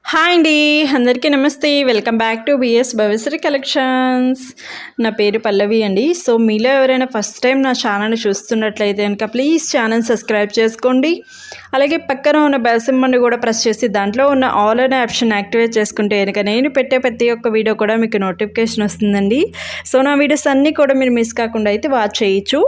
Hi అండి, అందరికీ నమస్తే. Welcome back to Bsbhavyasri collections. నా పేరు పల్లవి అండి. సో మీలో ఎవరైనా ఫస్ట్ టైం నా ఛానల్ని చూస్తున్నట్లయితే కనుక ప్లీజ్ ఛానల్ సబ్స్క్రైబ్ చేసుకోండి. అలాగే పక్కన ఉన్న బెల్ సింబల్ని కూడా ప్రెస్ చేసి దాంట్లో ఉన్న ఆల్ అనే ఆప్షన్ యాక్టివేట్ చేసుకుంటే కనుక నేను పెట్టే ప్రతి ఒక్క వీడియో కూడా మీకు నోటిఫికేషన్ వస్తుందండి. సో నా వీడియోస్ అన్నీ కూడా మీరు మిస్ కాకుండా అయితే వాచ్ చేయొచ్చు.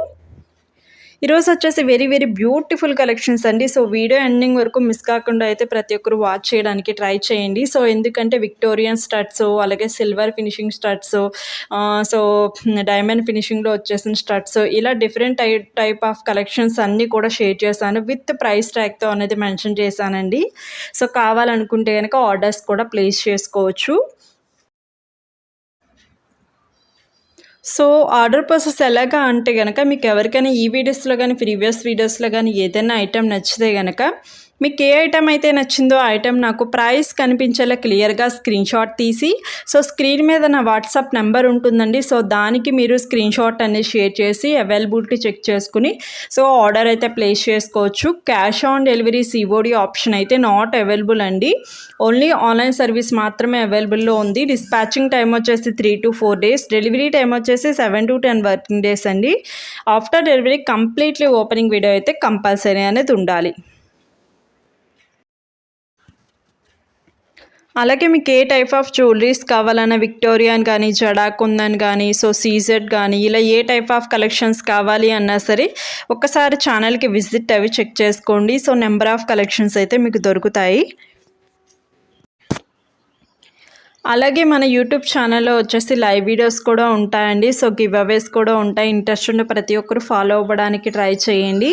ఈరోజు వచ్చేసి వెరీ వెరీ బ్యూటిఫుల్ కలెక్షన్స్ అండి. సో వీడియో ఎండింగ్ వరకు మిస్ కాకుండా అయితే ప్రతి ఒక్కరు వాచ్ చేయడానికి ట్రై చేయండి. సో ఎందుకంటే విక్టోరియన్ స్టడ్స్, అలాగే silver finishing studs, so diamond ఫినిషింగ్లో వచ్చేసిన స్టడ్స్, ఇలా డిఫరెంట్ టైప్ ఆఫ్ కలెక్షన్స్ అన్నీ కూడా షేర్ చేశాను. విత్ ప్రైస్ ట్యాగ్తో అనేది మెన్షన్ చేశానండి. సో కావాలనుకుంటే కనుక ఆర్డర్స్ కూడా ప్లేస్ చేసుకోవచ్చు. సో ఆర్డర్ ప్రాసెస్ ఎలాగా అంటే కనుక మీకు ఎవరికైనా ఈ వీడియోస్లో కానీ ప్రీవియస్ వీడియోస్లో కానీ ఏదైనా ఐటెం నచ్చితే కనుక మీకు ఏ ఐటెం అయితే నచ్చిందో ఆ ఐటెం నాకు ప్రైస్ కనిపించేలా క్లియర్గా స్క్రీన్ షాట్ తీసి, సో స్క్రీన్ మీద నా వాట్సాప్ నెంబర్ ఉంటుందండి. సో దానికి మీరు స్క్రీన్ షాట్ అనేది షేర్ చేసి అవైలబిలిటీ చెక్ చేసుకుని సో ఆర్డర్ అయితే ప్లేస్ చేసుకోవచ్చు. Cash on delivery COD option అయితే నాట్ అవైలబుల్ అండి. ఓన్లీ ఆన్లైన్ సర్వీస్ మాత్రమే అవైలబుల్లో ఉంది. డిస్పాచింగ్ టైం వచ్చేసి 3 to 4 days, డెలివరీ టైం వచ్చేసి 7 to 10 వర్కింగ్ డేస్ అండి. After delivery completely opening video అయితే కంపల్సరీ అనేది ఉండాలి. అలాగే మీకు ఏ టైప్ ఆఫ్ జ్యువెలరీస్ కావాలన్నా విక్టోరియన్ కానీ, జడా కుందన్ కానీ, సో సీజెడ్ కానీ, ఇలా ఏ టైప్ ఆఫ్ కలెక్షన్స్ కావాలి అన్నా సరే ఒక్కసారి ఛానల్కి విజిట్ అవి చెక్ చేసుకోండి. సో నెంబర్ ఆఫ్ కలెక్షన్స్ అయితే మీకు దొరుకుతాయి. అలాగే మన యూట్యూబ్ ఛానల్లో వచ్చేసి లైవ్ వీడియోస్ కూడా ఉంటాయండి. సో గివ్ అవేస్ కూడా ఉంటాయి. ఇంట్రెస్ట్ ఉన్న ప్రతి ఒక్కరు ఫాలో అవ్వడానికి ట్రై చేయండి.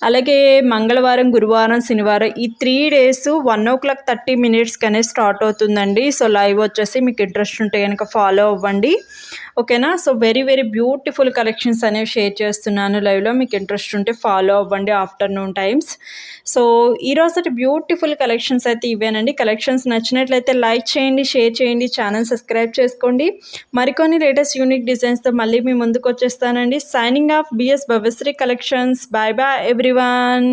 అలాగే మంగళవారం, గురువారం, శనివారం ఈ 3 days 1:30 అనేది స్టార్ట్ అవుతుందండి. సో లైవ్ వచ్చేసి మీకు ఇంట్రెస్ట్ ఉంటే కనుక ఫాలో అవ్వండి, ఓకేనా. So very very beautiful collections అనేవి షేర్ చేస్తున్నాను లైవ్లో. మీకు ఇంట్రెస్ట్ ఉంటే ఫాలో అవ్వండి ఆఫ్టర్నూన్ టైమ్స్. సో ఈరోజు బ్యూటిఫుల్ కలెక్షన్స్ అయితే ఇవేనండి. కలెక్షన్స్ నచ్చినట్లయితే లైక్ చేయండి, షేర్ చేయండి, ఛానల్ సబ్స్క్రైబ్ చేసుకోండి. మరికొన్ని లేటెస్ట్ యూనిక్ డిజైన్స్తో మళ్ళీ మీ ముందుకు వచ్చేస్తానండి. Signing off Bsbhavyasri collections. Bye bye everyone.